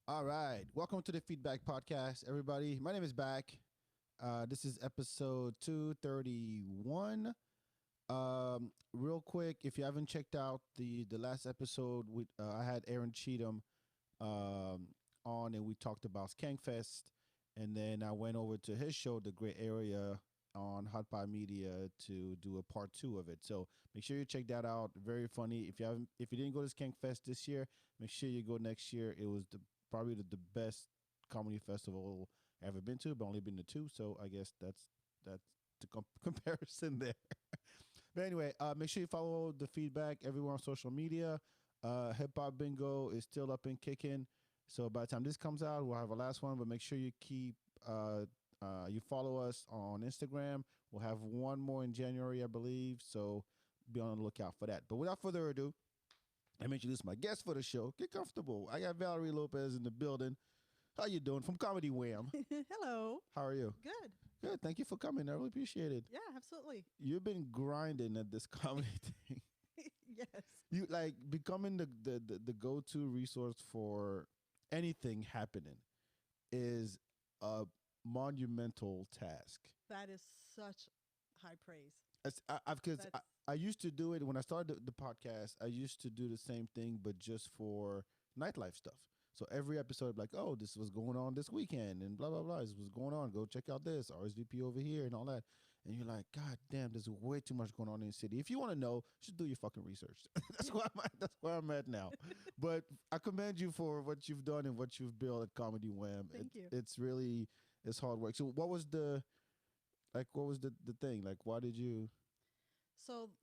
All right. Welcome to the FeedBak podcast, everybody. My name is Back. This is episode 231. Real quick, if you haven't checked out the last episode, I had Aaron Cheatham on, and we talked about Skankfest. And then I went over to his show, The Gray Area, on Hot Pie Media to do a part 2 of it. So make sure you check that out. Very funny. If you didn't go to Skankfest this year, make sure you go next year. It was probably the best comedy festival I've ever been to, but only been to 2. So I guess that's the comparison there. But anyway, make sure you follow the FeedBak everywhere on social media. Hip Hop Bingo is still up and kicking. So by the time this comes out, we'll have a last one. But make sure you keep you follow us on Instagram. We'll have one more in January, I believe. So be on the lookout for that. But without further ado, let me introduce my guest for the show. Get comfortable. I got Valerie Lopez in the building. How you doing? From Comedy Wham. Hello. How are you? Good. Good. Thank you for coming. I really appreciate it. Yeah, absolutely. You've been grinding at this comedy thing. Yes. You like becoming the go-to resource for anything happening is a monumental task. That is such high praise. Because I used to do it when I started the podcast. I used to do the same thing, but just for nightlife stuff. So every episode, like, oh, this was going on this weekend, and blah blah blah. This was going on. Go check out this RSVP over here and all that. And you're like, God damn, there's way too much going on in the city. If you want to know, just do your fucking research. That's where I'm at now. But I commend you for what you've done and what you've built at Comedy Wham. Thank you. It's hard work. So what was the thing? Like, why did you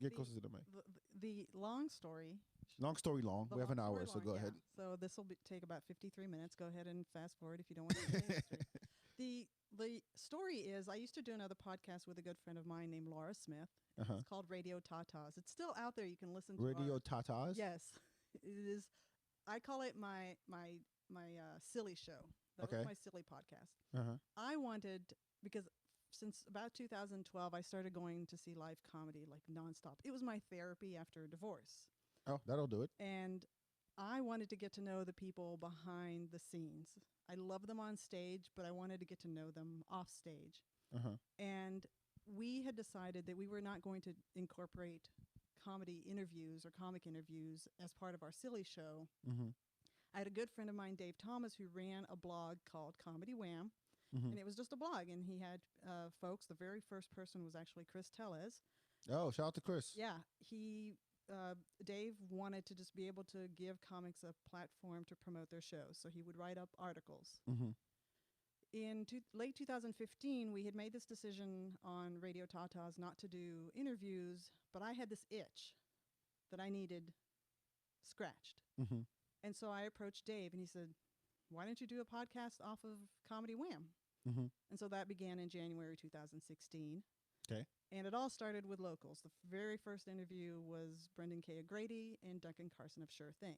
get closer to the mic? The long story. Long story long. We have an hour, so go ahead. So this will take about 53 minutes. Go ahead and fast forward if you don't want to hear the history. The story is I used to do another podcast with a good friend of mine named Laura Smith. It's called Radio Tatas. It's still out there. You can listen to Radio Tatas? Yes. It is. I call it my silly show. That was my silly podcast. I wanted, because since about 2012, I started going to see live comedy like nonstop. It was my therapy after a divorce. Oh, that'll do it. And I wanted to get to know the people behind the scenes. I love them on stage, but I wanted to get to know them off stage. And we had decided that we were not going to incorporate comedy interviews or comic interviews as part of our silly show. I had a good friend of mine, Dave Thomas, who ran a blog called Comedy Wham. And it was just a blog. And he had folks. The very first person was actually Chris Tellez. Oh, shout out to Chris. Yeah. Dave wanted to just be able to give comics a platform to promote their shows. So he would write up articles. In late 2015, we had made this decision on Radio Tatas not to do interviews, but I had this itch that I needed scratched. And so I approached Dave and he said, why don't you do a podcast off of Comedy Wham? And so that began in January 2016. Okay. And it all started with locals. The very first interview was Brendan K. O'Grady and Duncan Carson of Sure Thing.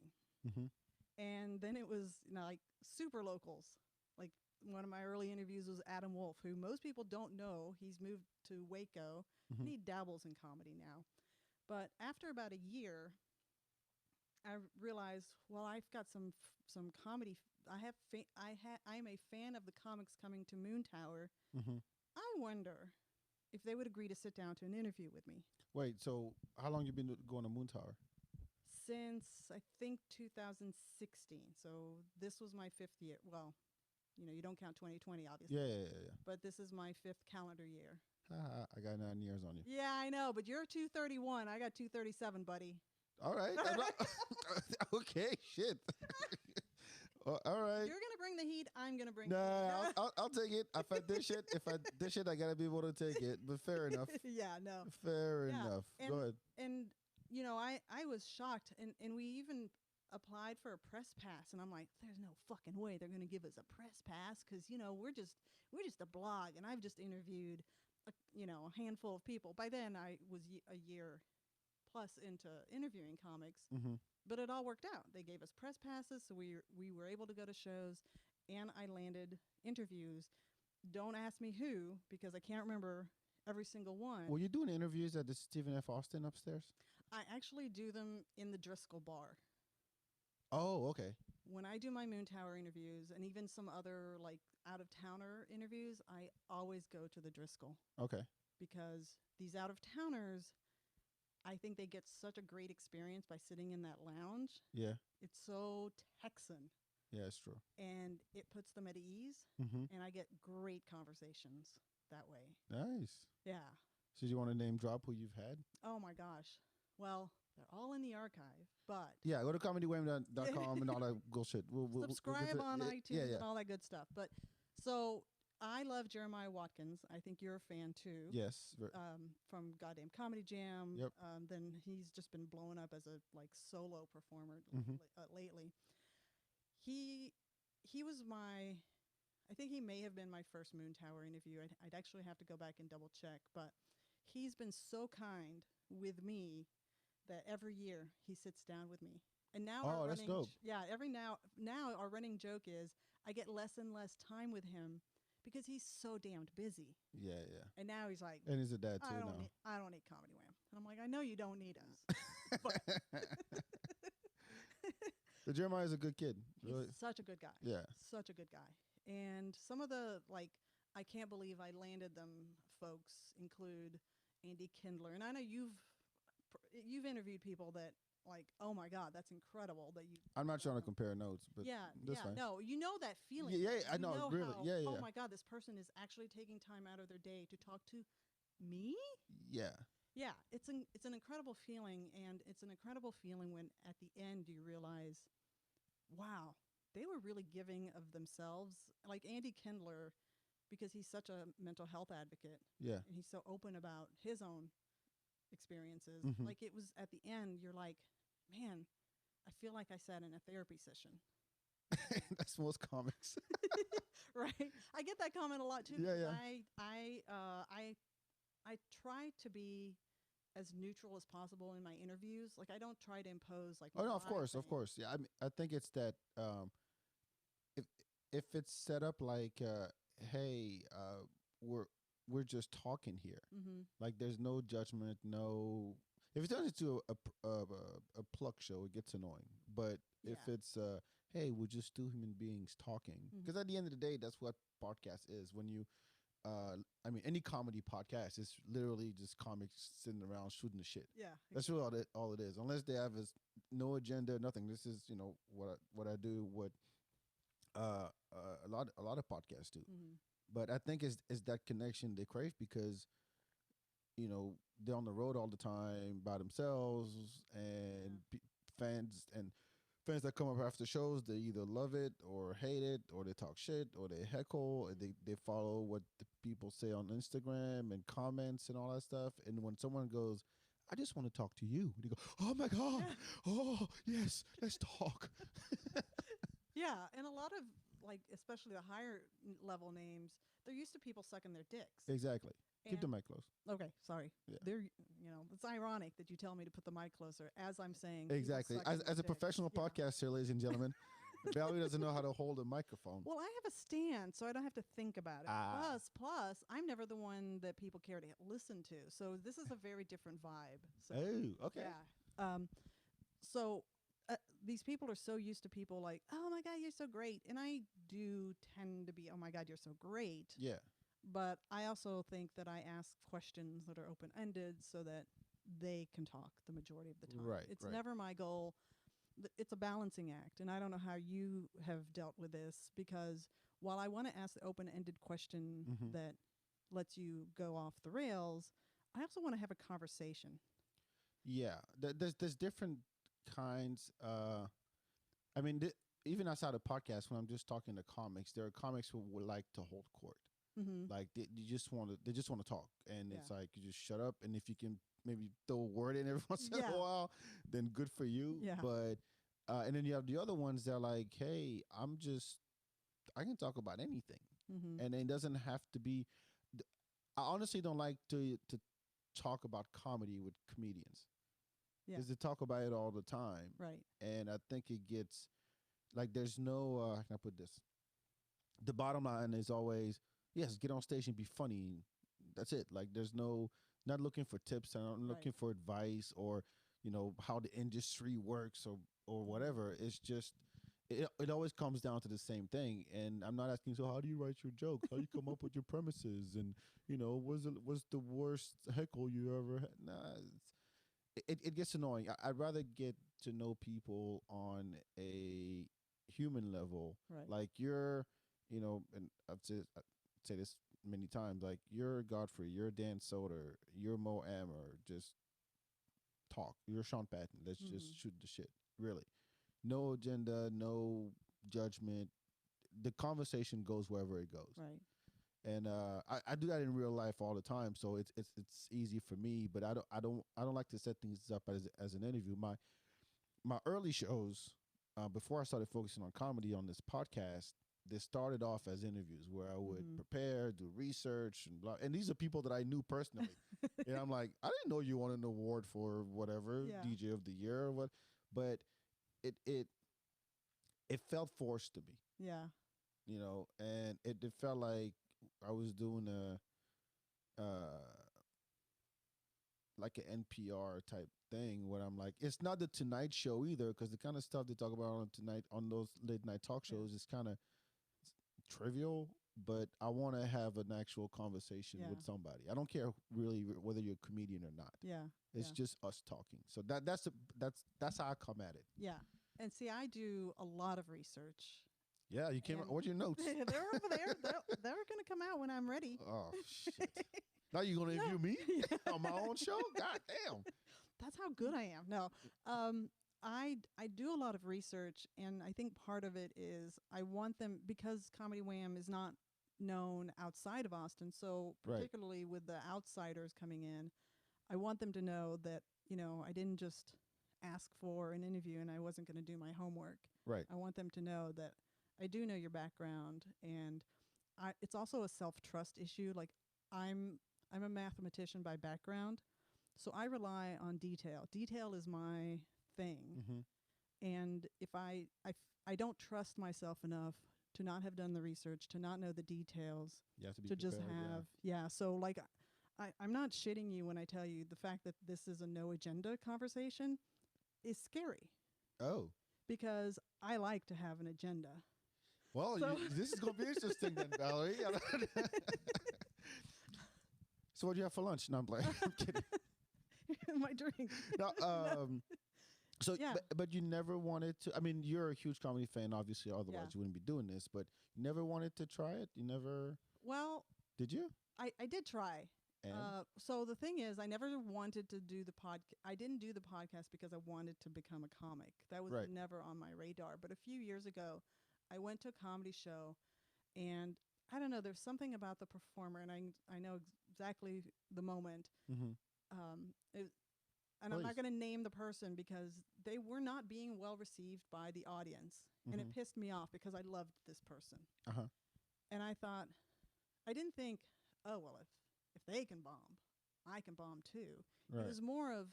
And then it was like super locals. Like one of my early interviews was Adam Wolf, who most people don't know. He's moved to Waco and he dabbles in comedy now. But after about a year, I realized, well, I've got some comedy. I'm a fan of the comics coming to Moontower. I wonder if they would agree to sit down to an interview with me. Wait, so how long you been going to Moontower? Since I think 2016. So this was my 5th year. Well, you don't count 2020, obviously. Yeah. But this is my 5th calendar year. I got 9 years on you. Yeah, I know, but you're 231. I got 237, buddy. All right. Okay, shit. All right. You're gonna bring the heat. I'm gonna bring. Nah, I'll take it. If I did shit, I gotta be able to take it. But fair enough. Yeah, no. Fair enough. Go ahead. And I was shocked, and we even applied for a press pass, and I'm like, there's no fucking way they're gonna give us a press pass because we're just a blog, and I've just interviewed a handful of people. By then, I was a year plus into interviewing comics. But it all worked out. They gave us press passes, so we were able to go to shows, and I landed interviews. Don't ask me who, because I can't remember every single one. Were you doing interviews at the Stephen F. Austin upstairs? I actually do them in the Driscoll bar. Oh, okay. When I do my Moontower interviews and even some other like out of towner interviews, I always go to the Driscoll Okay. because these out of towners, I think they get such a great experience by sitting in that lounge. Yeah. It's so Texan Yeah, it's true. and it puts them at ease, Mm-hmm. and I get great conversations that way. Nice. Yeah. So you want to name drop who you've had? Oh my gosh. Well, they're all in the archive, but Yeah, go to comedywham.com and all that bullshit. We'll subscribe get to on it. iTunes Yeah, yeah. and all that good stuff. But so I love Jeremiah Watkins. I think you're a fan too. Yes. From goddamn Comedy Jam. Yep. Then he's just been blowing up as a like solo performer Mhm. lately. He was my. I think he may have been my first Moontower interview. I'd actually have to go back and double check, but he's been so kind with me that every year he sits down with me. And now Oh, that's dope. every now our running joke is I get less and less time with him because he's so damned busy. Yeah, yeah. And now he's like, And he's a dad too now. I don't need Comedy Wham. And I'm like, I know you don't need us. But But Jeremiah's a good kid. Really. he's such a good guy. Yeah. Such a good guy. And some of the like I can't believe I landed them folks include Andy Kindler. And I know you've interviewed people that like, oh my God, that's incredible that you. I'm not trying to compare notes, but that's fine. No, you know that feeling. Yeah, I You know, really. how, Yeah, yeah. Oh my God, this person is actually taking time out of their day to talk to me. Yeah. Yeah, it's an incredible feeling, and it's an incredible feeling when at the end you realize, wow, they were really giving of themselves. Like Andy Kindler, because he's such a mental health advocate, Yeah. and he's so open about his own experiences. Mhm. Like it was at the end, you're like, man, I feel like I sat in a therapy session. That's most comics. Right? I get that comment a lot too. Yeah, 'Cause yeah. I try to be as neutral as possible in my interviews. Like I don't try to impose like. Oh no, of my course, thing. of course. Yeah, I think it's that if it's set up like hey, we're just talking here. Mm-hmm. Like there's no judgment, no. If it turns into a pluck show, it gets annoying. But if Yeah. it's hey, we're just two human beings talking, Mhm. because at the end of the day, that's what podcast is. When you I mean, any comedy podcast is literally just comics sitting around shooting the shit. Yeah. That's really all it is. Unless they have no agenda, nothing. This is what I do. What a lot of podcasts do. Mm-hmm. But I think is that connection they crave because they're on the road all the time by themselves, and fans that come up after shows, they either love it or hate it, or they talk shit, or they heckle, or they follow what the people say on Instagram and comments and all that stuff. And when someone goes, I just want to talk to you, and you go, oh my God, oh yes, let's talk. Yeah, and a lot of like, especially the higher level names, they're used to people sucking their dicks. Exactly. Keep the And- mic close. Okay, sorry. Yeah. It's ironic that you tell me to put the mic closer as I'm saying. people Exactly. sucking As a their dicks. professional Yeah. podcaster, ladies and gentlemen, Valerie doesn't know how to hold a microphone. Well, I have a stand, so I don't have to think about it. Ah. Plus, I'm never the one that people care to listen to. So this is a very different vibe. So, Oh, okay. yeah. So these people are so used to people like, oh my God, you're so great. And I do tend to be, oh my God, you're so great. Yeah. But I also think that I ask questions that are open ended so that they can talk the majority of the time. Right, It's right. never my goal. It's a balancing act. And I don't know how you have dealt with this, because while I want to ask the open ended question Mhm. that lets you go off the rails, I also want to have a conversation. Yeah. There's different kinds. I mean, even outside of podcasts, when I'm just talking to comics, there are comics who would like to hold court. Mm-hmm. Like they just want to talk, and it's Yeah. like you just shut up, and if you can maybe throw a word in every once in Yeah. a while, then good for you. Yeah. But and then you have the other ones that are like, hey, I can talk about anything, Mm-hmm. and it doesn't have to be. I honestly don't like to talk about comedy with comedians, Yeah. because they talk about it all the time, Right. and I think it gets like there's no how can I put this? The bottom line is always, yes, get on stage and be funny. That's it. Like there's not looking for tips, and I'm not looking Right. for advice or how the industry works or whatever. It's just it always comes down to the same thing. And I'm not asking, so how do you write your jokes? How do you come up with your premises? And was the worst heckle you ever had? Nah, it gets annoying. I'd rather get to know people on a human level. Right. Like and I'd say this many times. Like you're Godfrey, you're Dan Soder, you're Mo Amer. Just talk. You're Sean Patton. Let's just shoot the shit. Really, no agenda, no judgment. The conversation goes wherever it goes. Right. And I do that in real life all the time, so it's easy for me. But I don't like to set things up as an interview. My early shows, before I started focusing on comedy on this podcast, they started off as interviews where I would prepare, do research, and blah. And these are people that I knew personally. And I'm like, I didn't know you won an award for whatever DJ of the year or what, but it felt forced to me. Yeah. And it felt like I was doing like an NPR type thing where I'm like, it's not the Tonight Show either, because the kind of stuff they talk about on those late night talk shows is kind of trivial, but I want to have an actual conversation with somebody. I don't care really whether you're a comedian or not. Yeah. It's just us talking. So that's how I come at it. Yeah. And see, I do a lot of research. Yeah, you came. What's your notes? They're over there. They're going to come out when I'm ready. Oh shit! Now you're going to interview me on my own show? God damn! That's how good I am. No, I do a lot of research, and I think part of it is I want them, because Comedy Wham is not known outside of Austin. So particularly with the outsiders coming in, I want them to know that I didn't just ask for an interview and I wasn't going to do my homework. Right. I want them to know that I do know your background, and it's also a self-trust issue. Like I'm a mathematician by background, so I rely on detail. Detail is my thing. And if I don't trust myself enough to not have done the research, to not know the details, you have to be to prepared, just have so like I'm not shitting you when I tell you the fact that this is a no agenda conversation is scary. Oh. Because I like to have an agenda. Well, so this is going to be interesting then, Valerie. So what do you have for lunch? No, I'm kidding. My drink. No, so, but you never wanted to. I mean, you're a huge comedy fan, obviously. Otherwise, you wouldn't be doing this. But you never wanted to try it. You never. Well, did you? I did try. And? So the thing is, I never wanted to do the podcast. I didn't do the podcast because I wanted to become a comic. That was never on my radar. But a few years ago, I went to a comedy show, and I don't know. There's something about the performer, and I know exactly the moment. And I'm not going to name the person because they were not being well received by the audience. And it pissed me off because I loved this person. And I thought, I didn't think, oh, well, if they can bomb, I can bomb too. It was more of,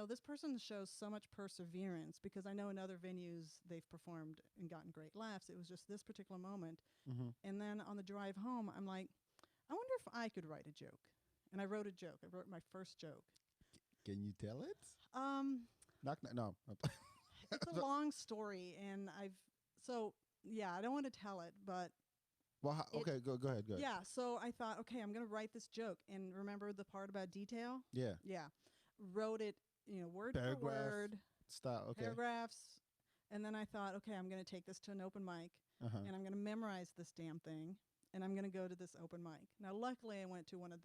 this person shows so much perseverance, because I know in other venues they've performed and gotten great laughs. It was just this particular moment. And then on the drive home, I'm like, I wonder if I could write a joke. And I wrote a joke. I wrote my first joke. Can you tell it? No. It's a long story, and I don't want to tell it, but. Well, okay, go ahead. Yeah, so I thought, okay, I'm going to write this joke, and remember the part about detail? Yeah. Wrote it, word Paragraph for word. Style, okay. Paragraphs, and then I thought, okay, I'm going to take this to an open mic, and I'm going to memorize this damn thing, and I'm going to go to this open mic. Now, luckily, I went to one of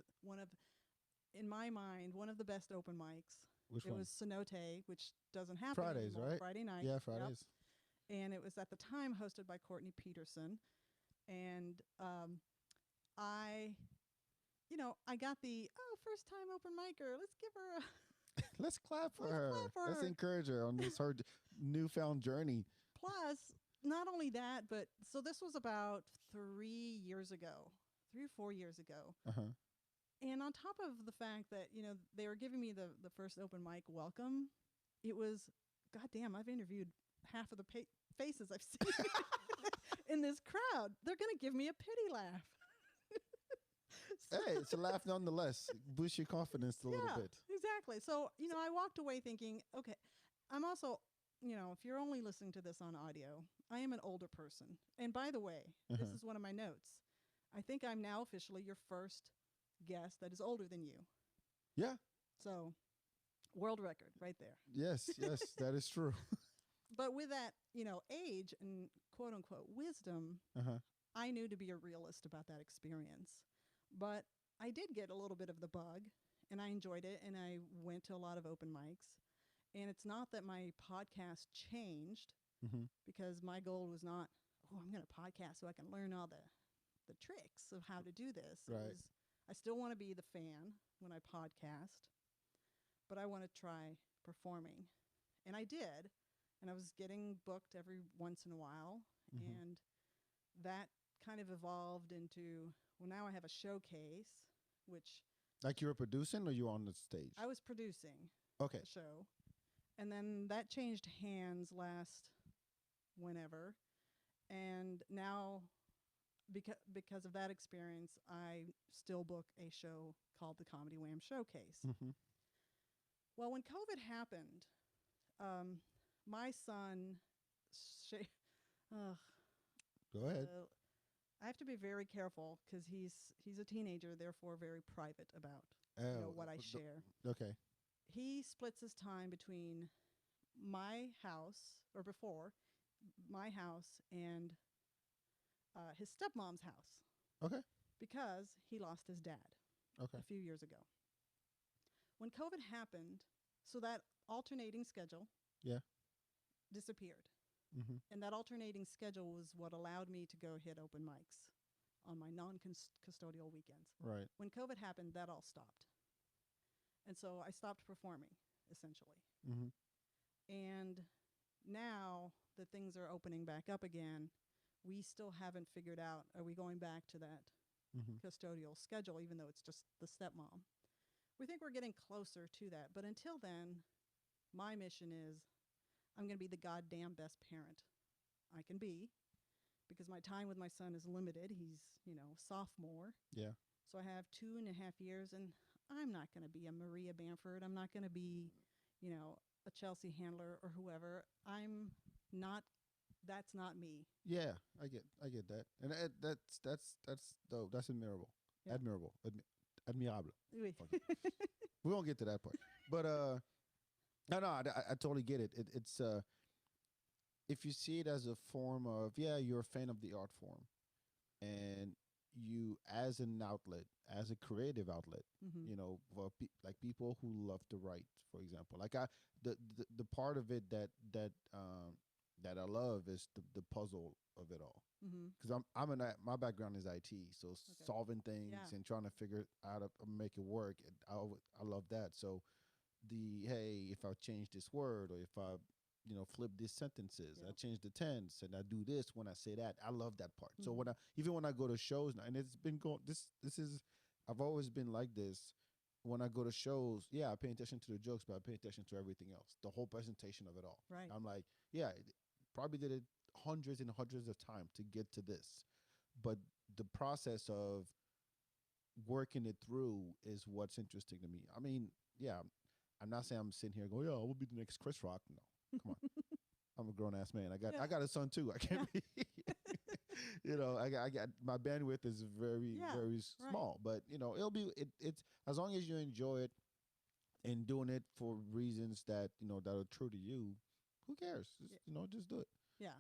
in my mind, one of the best open mics. Which one? It was Cenote, which doesn't happen Fridays, anymore. right? Friday night. Yeah, Fridays. Yep. And it was at the time hosted by Courtney Peterson. And I got the, first time open micer. Let's give her a... Let's clap for her. Let's encourage her on this her newfound journey. Plus, not only that, but so this was about 3 or 4 years ago. And on top of the fact that, they were giving me the first open mic welcome, it was, goddamn, I've interviewed half of the faces I've seen in this crowd. They're going to give me a pity laugh. Hey, it's a laugh nonetheless. Boost your confidence a little Yeah, bit. exactly. So, I walked away thinking, okay, I'm also, if you're only listening to this on audio, I am an older person. And by the way, this Uh-huh. is one of my notes. I think I'm now officially your first guest that is older than you. Yeah. So, world record right there. Yes. Yes. That is true. But with that, age and quote unquote wisdom, Uh-huh. I knew to be a realist about that experience. But I did get a little bit of the bug and I enjoyed it and I went to a lot of open mics. And it's not that my podcast changed Mm-hmm. because my goal was not, oh, I'm going to podcast so I can learn all the tricks of how to do this. It Right. was, I still want to be the fan when I podcast, but I want to try performing. And I did. And I was getting booked every once in a while. Mm-hmm. And that kind of evolved into, well, now I have a showcase, which Like you were producing or you were on the stage? I was producing Okay. the show. And then that changed hands last whenever. And now, because of that experience, I still book a show called the Comedy Wham Showcase. Mm-hmm. Well, when COVID happened, my son, sh- ugh, Go ahead. I have to be very careful because he's a teenager, therefore very private about Oh, what I the- share. Okay. He splits his time between my house, or before my house, and his stepmom's house Okay. because he lost his dad Okay. a few years ago. When COVID happened, so that alternating schedule Yeah. disappeared. Mm-hmm. And that alternating schedule was what allowed me to go hit open mics on my non-custodial weekends. Right. When COVID happened, that all stopped. And so I stopped performing, essentially. Mm-hmm. And now that things are opening back up again, we still haven't figured out, are we going back to that Mm-hmm. custodial schedule, even though it's just the stepmom? We think we're getting closer to that. But until then, my mission is I'm going to be the goddamn best parent I can be because my time with my son is limited. He's, sophomore. Yeah. So I have 2.5 years, and I'm not going to be a Maria Bamford. I'm not going to be, a Chelsea Handler or whoever. I'm not. That's not me. Yeah. I get that, and that's dope. That's admirable. Yeah. Admirable. Admirable. Oui. Fuck it. We won't get to that part, but no, I totally get it. It's if you see it as a form of, yeah, you're a fan of the art form, and you as an outlet, as a creative outlet, Mhm. for like people who love to write, for example, like the part of it that I love is the puzzle of it all. Mhm. Because my background is IT, so Okay. solving things Yeah. and trying to figure out make it work. I love that. So hey, if I change this word, or if I flip these sentences, I Yeah. change the tense, and I do this when I say that, I love that part. So Mhm. even when I go to shows now, and it's been going this is I've always been like this. When I go to shows, yeah, I pay attention to the jokes, but I pay attention to everything else, the whole presentation of it all. Right. I'm like, yeah, probably did it hundreds and hundreds of times to get to this, but the process of working it through is what's interesting to me. I mean, yeah, I'm not saying I'm sitting here going, yeah, I will be the next Chris Rock. No, come on. I'm a grown ass man. Yeah. I got a son too. I can't be, I got my bandwidth is very, Yeah, very right. small, but it'll be, it's as long as you enjoy it and doing it for reasons that, that are true to you, who cares? Just, just do it. Yeah.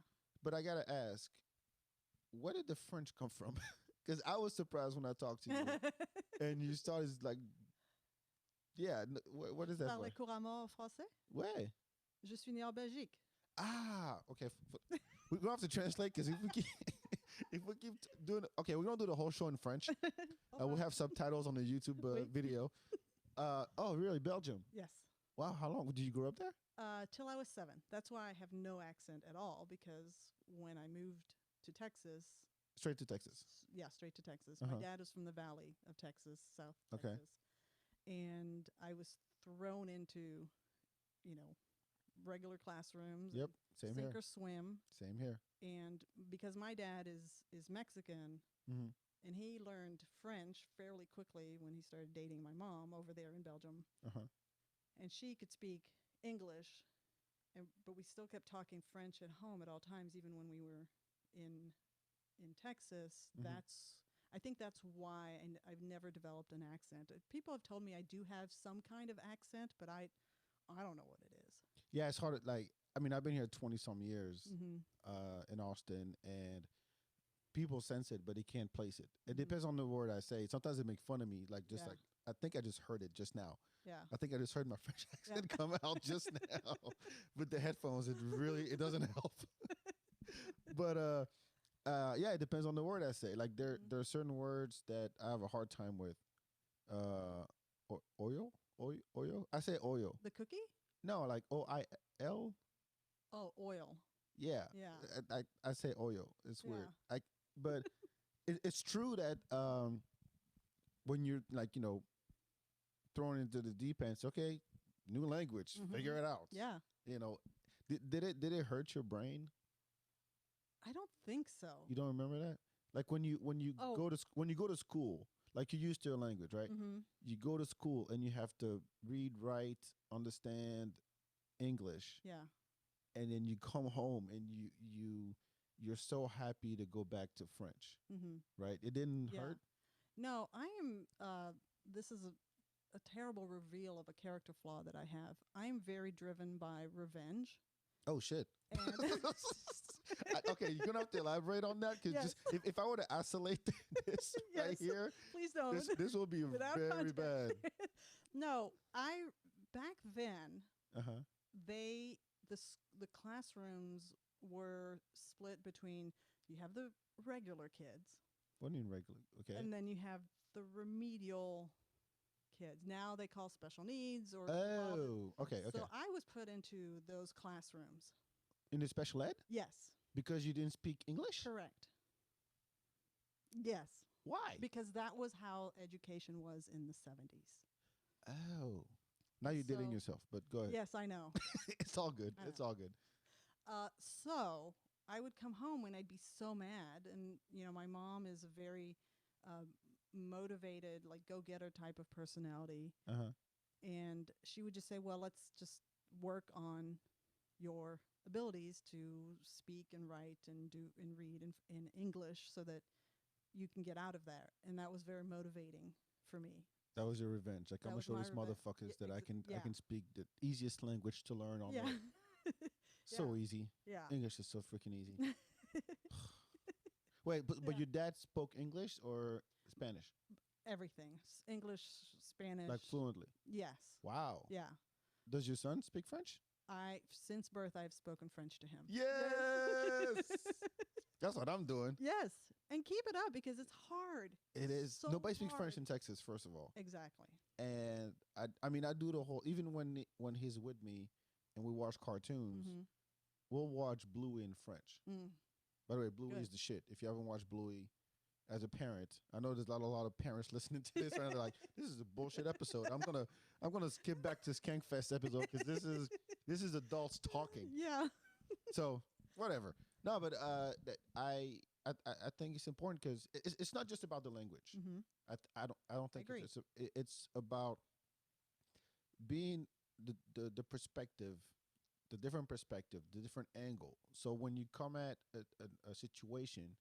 But I got to ask, where did the French come from? Because I was surprised when I talked to you and you started like, yeah, what is that for? Parlez couramment français? Where? Je suis né en Belgique. Ah, okay. We're gonna have to translate because if we keep doing, okay, we're gonna do the whole show in French. We'll have subtitles on the YouTube Oui. video. Oh, really? Belgium? Yes. Wow. How long did you grow up there? Till I was 7. That's why I have no accent at all, because when I moved to Texas, Straight to Texas. straight to Texas. Uh-huh. My dad was from the Valley of Texas, South Okay. Texas. And I was thrown into, regular classrooms. Yep. Same sink here. or swim. Same here. And because my dad is Mexican, Mm-hmm. and he learned French fairly quickly when he started dating my mom over there in Belgium. Uh-huh. And she could speak English, but we still kept talking French at home at all times, even when we were in Texas. I think that's why I've never developed an accent. People have told me I do have some kind of accent, but I don't know what it is. Yeah, it's hard. Like, I mean, I've been here 20 some years Mm-hmm. in Austin, and people sense it, but they can't place it. It depends on the word I say. Sometimes they make fun of me, like just like I think I just heard it just now. Yeah. I think I just heard my French accent come out just now with the headphones. It doesn't help. But yeah, it depends on the word I say. Like there are certain words that I have a hard time with. Oil. I say oil. The cookie? No, like OIL. Oh, oil. Yeah. Yeah. I say oil. It's weird. But it's true that when you're like, thrown into the deep end, it's okay, new language, figure it out. Yeah. Did it hurt your brain? I don't think so. You don't remember that? Like when you go to school, like you're used to a language, right? Mm-hmm. You go to school and you have to read, write, understand English. Yeah. And then you come home and you're so happy to go back to French. Mm-hmm. Right? It didn't hurt? No, I am this is a terrible reveal of a character flaw that I have. I am very driven by revenge. Oh shit. And okay, you're gonna have to elaborate on that, because just if I were to isolate this right here, please don't. This will be very bad. No, back then, uh-huh, the classrooms were split between, you have the regular kids. What do you mean regular? Okay. And then you have the remedial kids. Now they call special needs or okay. So I was put into those classrooms. In the special ed? Yes. Because you didn't speak English? Correct. Yes. Why? Because that was how education was in the 70s. Oh. Now you're dating yourself, but go ahead. Yes, I know. It's all good. It's all good. So I would come home and I'd be so mad. And, my mom is a very motivated, like go-getter type of personality. Uh-huh. And she would just say, well, let's just work on your abilities to speak and write and do and read in English so that you can get out of that. And that was very motivating for me. That was your revenge. Like, I'm gonna show these motherfuckers that I can speak the easiest language to learn on earth. So easy. Yeah. English is so freaking easy. Wait, but your dad spoke English or Spanish? Everything. English, Spanish. Like fluently? Yes. Wow. Yeah. Does your son speak French? Since birth, I've spoken French to him. Yes! That's what I'm doing. Yes. And keep it up, because it's hard. It is. So Nobody speaks hard. French in Texas, first of all. Exactly. And I mean, I do the whole, even when he's with me and we watch cartoons, we'll watch Bluey in French. By the way, Bluey is the shit. If you haven't watched Bluey, as a parent, I know there's a lot of parents listening to this, and they're like, "This is a bullshit episode." I'm gonna skip back to Skankfest episode, because this is adults talking. Yeah. So whatever. No, but I think it's important, because it's not just about the language. I don't think it's about being the perspective, the different perspective, the different angle. So when you come at a situation,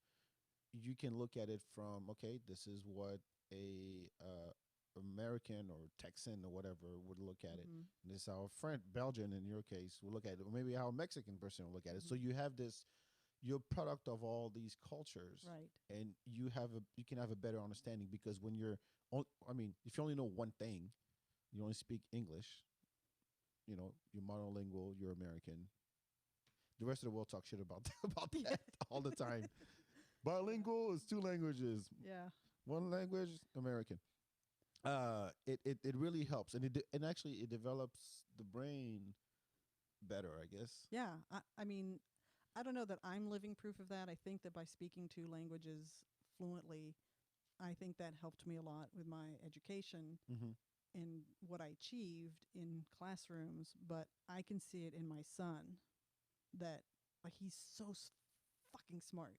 you can look at it from, okay, this is what a American or Texan or whatever would look at it. And this is how a French, Belgian in your case, will look at it, or maybe how a Mexican person will look at it. So you have you're a product of all these cultures, right? And you can have a better understanding, because when if you only know one thing, you only speak English, you're monolingual, you're American. The rest of the world talks shit about that all the time. Bilingual is 2 languages. Yeah. 1 language, American. It really helps, and it actually develops the brain better, I guess. Yeah. I mean, I don't know that I'm living proof of that. I think that by speaking 2 languages fluently, I think that helped me a lot with my education and what I achieved in classrooms. But I can see it in my son that, like, he's so fucking smart.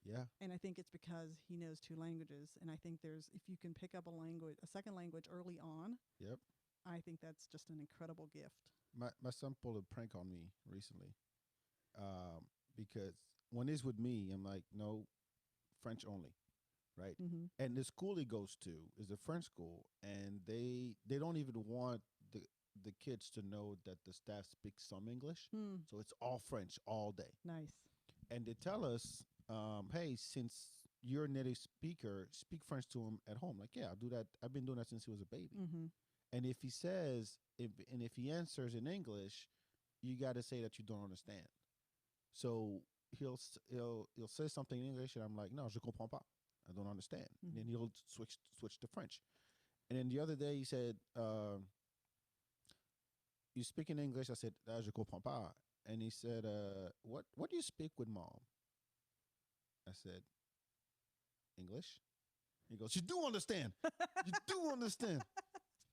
Yeah. And I think it's because he knows two languages. And I think if you can pick up a second language early on, Yep. I think that's just an incredible gift. My son pulled a prank on me recently, because when he's with me, I'm like, no, French only, right? Mm-hmm. And the school he goes to is a French school, and they don't even want the kids to know that the staff speaks some English, so it's all French all day. Nice. And they tell us, hey, since you're a native speaker, speak French to him at home. Like, yeah, I'll do that. I've been doing that since he was a baby. Mm-hmm. And if he says, if he answers in English, you got to say that you don't understand. So he'll say something in English, and I'm like, no, je comprends pas. I don't understand. Mm-hmm. And then he'll switch to French. And then the other day he said, you speak in English. I said, je comprends pas. And he said, what do you speak with mom? I said, English. He goes, you do understand. You do understand.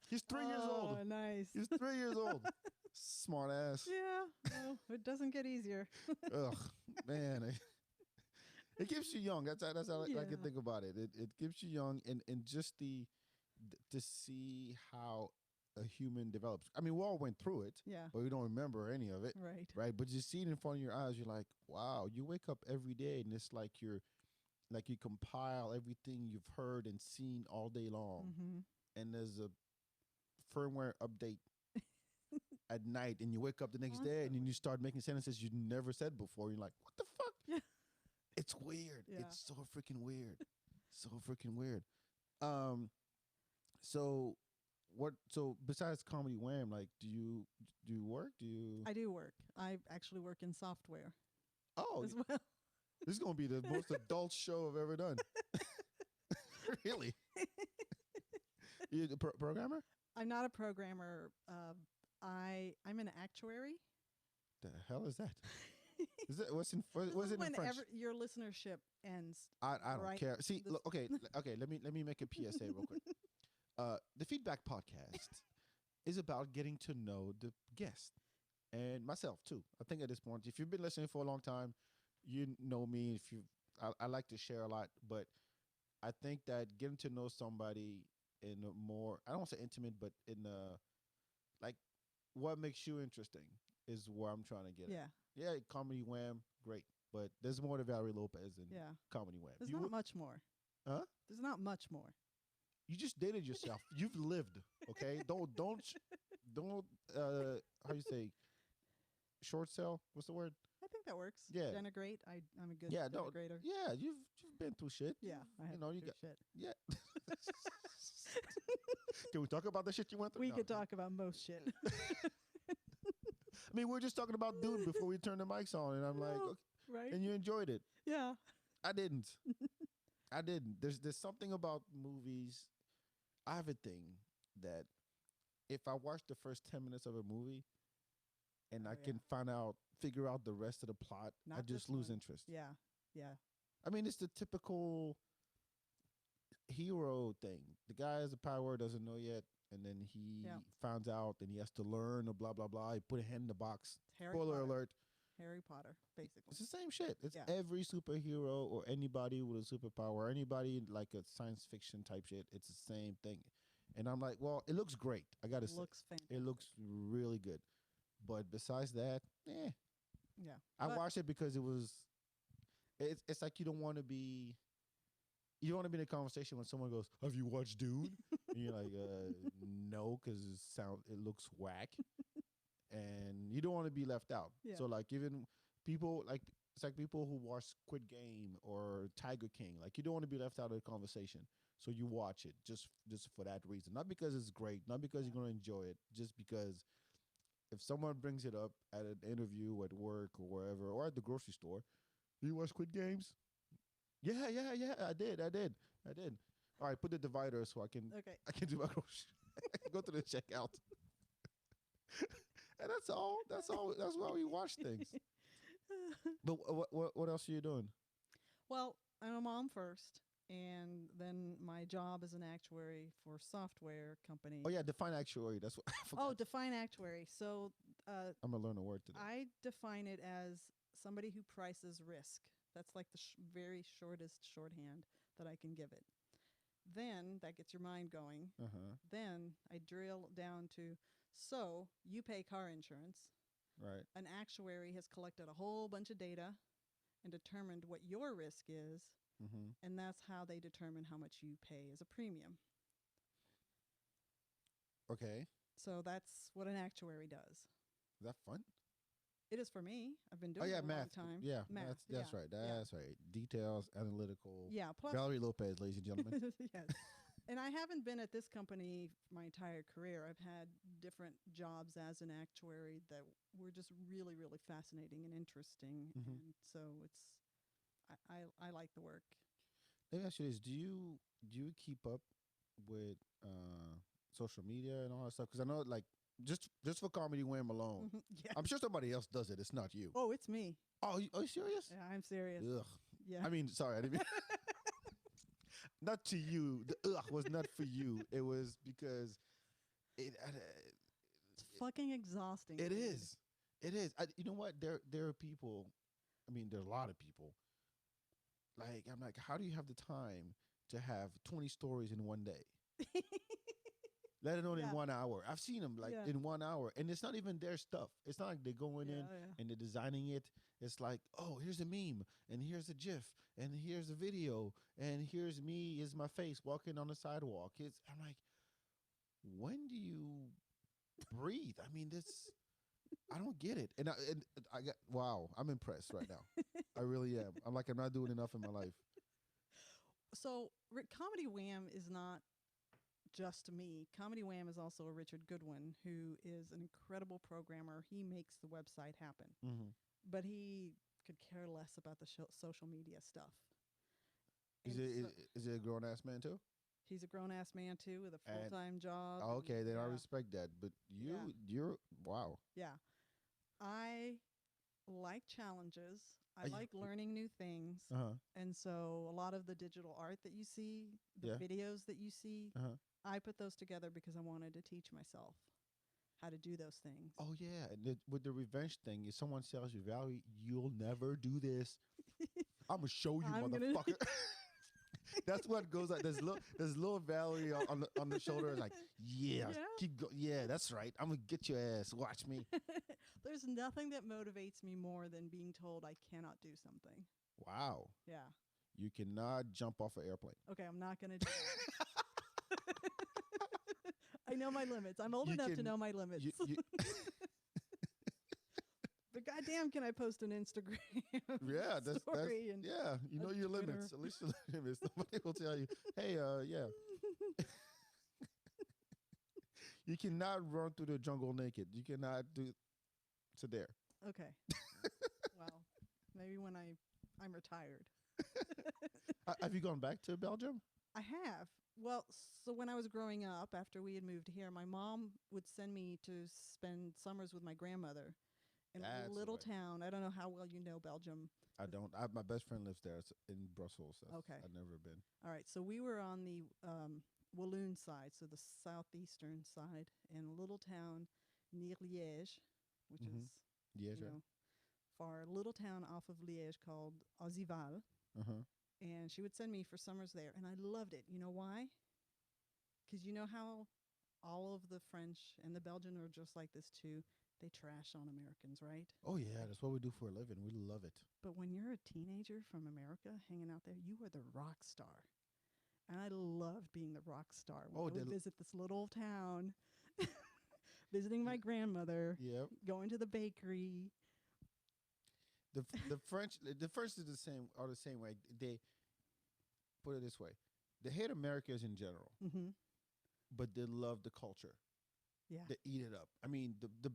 He's 3 years old. Oh, nice. He's 3 years old. Smart ass. Yeah. Well, it doesn't get easier. Ugh, man. It keeps you young. That's how I can Yeah. think about it. It keeps you young, and just to see how a human develops. I mean, we all went through it, Yeah. but we don't remember any of it, Right. right? But you see it in front of your eyes. You're like, wow. You wake up every day, and it's like you compile everything you've heard and seen all day long, Mm-hmm. and there's a firmware update at night, and you wake up the next day, and then you start making sentences you never said before. You're like, what the fuck? Yeah. It's weird. Yeah. It's so freaking weird. So freaking weird. So besides Comedy Wham, like, do you work? I do work. I actually work in software Oh, as well. this is gonna be the most adult show I've ever done. Really? You a programmer? I'm not a programmer. I'm an actuary. The hell is that? Is it what's in French? Whenever your listenership ends. I don't right? care. See, This- look, okay. Let me make a PSA real quick. The FeedBak podcast is about getting to know the guest and myself too. I think at this point, if you've been listening for a long time, you know me. I like to share a lot, but I think that getting to know somebody in a more, I don't want to say intimate, but in like what makes you interesting is where I'm trying to get. Yeah. At. Yeah, Comedy Wham, great, but there's more to Valerie Lopez than Yeah. Comedy Wham. There's not much more. Huh? There's not much more. You just dated yourself. You've lived, okay? Don't how you say, short sell? What's the word? I think that works. Yeah. Denigrate. I'm a good Don't. denigrator. Yeah, you've been through shit. Yeah. I have You know, to you do got- shit. Yeah. Can we talk about the shit you went through? We No. could talk about most shit. I mean, we were just talking about dude before we turned the mics on, and I'm like, No. okay, Right? and you enjoyed it. Yeah. I didn't. I didn't. There's something about movies. I have a thing that if I watch the first 10 minutes of a movie and I Oh, can figure out the rest of the plot, I Not just this lose one. interest. Yeah. Yeah. I mean, it's the typical hero thing. The guy has a power, doesn't know yet, and then he Yeah. finds out, and he has to learn, or blah blah blah. He put a hand in the box. Harry Spoiler Potter. alert! Harry Potter, basically. It's the same shit. It's Yeah. every superhero or anybody with a superpower, anybody like a science fiction type shit. It's the same thing. And I'm like, well, it looks great. I gotta say, Looks fantastic. it looks really good. But besides that, Yeah. I But- watched it because it was. It's like you don't want to be. You don't want to be in a conversation when someone goes, "Have you watched Dune?" And you're like, "No," because it looks whack, and you don't want to be left out. Yeah. So like even people like it's like people who watch Squid Game or Tiger King. Like you don't want to be left out of the conversation, so you watch it just for that reason. Not because it's great, not because you're gonna enjoy it, just because if someone brings it up at an interview at work or wherever or at the grocery store, you watch Squid Games? Yeah, I did. All right, put the divider so I can Okay. do my grocery. I can go to the checkout. And that's all. That's why we watch things. But what else are you doing? Well, I'm a mom first, and then my job as an actuary for software company. Oh yeah, define actuary. That's what I forgot. Oh, define actuary. So I'm gonna learn a word today. I define it as somebody who prices risk. That's like the very shortest shorthand that I can give it. Then that gets your mind going. Then I drill down to, so you pay car insurance. Right. An actuary has collected a whole bunch of data and determined what your risk is. And that's how they determine how much you pay as a premium. Okay. So that's what an actuary does. Is that fun? It is for me. I've been doing it a long time. Yeah, math. that's right. That's right. Details, analytical. Yeah. Plus, Valerie Lopez, ladies and gentlemen. yes. And I haven't been at this company my entire career. I've had different jobs as an actuary that were just really, really fascinating and interesting. And so I like the work. Let me ask you this: Do you keep up with social media and all that stuff? Because I know, like, just for Comedy Wham alone, Yeah. I'm sure somebody else does it. It's not you. Oh, it's me. Oh, are you serious? Yeah, I'm serious. Ugh. Yeah. I mean, sorry, I didn't mean. Not to you. The ugh was not for you. It was because it. It's fucking exhausting. It is. It is. You know what? There are people. I mean, there are a lot of people. Like, I'm like, how do you have the time to have 20 stories in one day? Let alone in 1 hour. I've seen them like in 1 hour, and it's not even their stuff. It's not like they're going in and they're designing it. It's like, oh, here's a meme, and here's a GIF, and here's a video, and here's me is my face walking on the sidewalk. I'm like, when do you breathe? I mean, I don't get it. And I got, wow, I'm impressed right now. I really am. I'm like, I'm not doing enough in my life. So Comedy Wham is not just me. Comedy Wham is also a Richard Goodwin, who is an incredible programmer. He makes the website happen, but he could care less about the social media stuff. Is it a grown ass man too? He's a grown ass man too with a full time job. Okay, then I respect that. But you're wow. Yeah, I like challenges. I like learning new things. And so a lot of the digital art that you see, the videos that you see, I put those together because I wanted to teach myself how to do those things. Oh, yeah. And with the revenge thing, if someone tells you, Valerie, you'll never do this, I'm going to show you, motherfucker. That's what goes on. There's little Valerie on the shoulder, like, keep going. Yeah, that's right. I'm going to get your ass. Watch me. There's nothing that motivates me more than being told I cannot do something. Wow. Yeah. You cannot jump off an airplane. Okay, I'm not going to do that. I know my limits. I'm old enough to know my limits. But goddamn, can I post an Instagram story? You know your limits. At least your limits. Somebody will tell you, hey, you cannot run through the jungle naked. You cannot do to there. Okay. Well, maybe when I'm retired. Have you gone back to Belgium? I have. Well, so when I was growing up, after we had moved here, my mom would send me to spend summers with my grandmother in a little town. I don't know how well you know Belgium. I don't. My best friend lives there. It's in Brussels. Okay. I've never been. All right. So we were on the Walloon side, so the southeastern side, in a little town near Liège, which is far, little town off of Liège called Ozival. And she would send me for summers there, and I loved it. You know why? Because you know how all of the French and the Belgian are just like this too. They trash on Americans, right? Oh, yeah. That's what we do for a living. We love it. But when you're a teenager from America hanging out there, you are the rock star. And I loved being the rock star. When I would visit this little town, visiting my grandmother, going to the bakery. The French is the same way. They put it this way: they hate Americans in general, but they love the culture. Yeah, they eat it up. I mean, the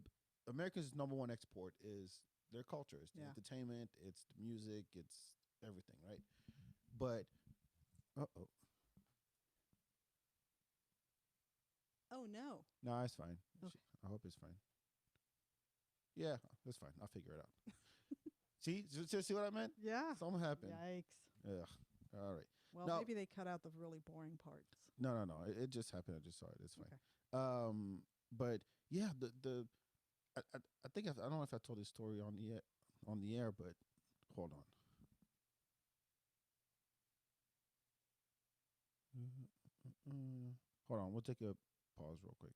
Americans' #1 export is their culture. It's the entertainment, it's the music, it's everything, right? But oh no, it's fine. Okay. I hope it's fine. Yeah, that's fine. I'll figure it out. See what I meant? Yeah. Something happened. Yikes. Ugh. All right. Well, maybe they cut out the really boring parts. No. It just happened. I just saw it. It's fine. Okay. But yeah, I think I don't know if I told this story on the air, but hold on. Hold on, we'll take a pause real quick.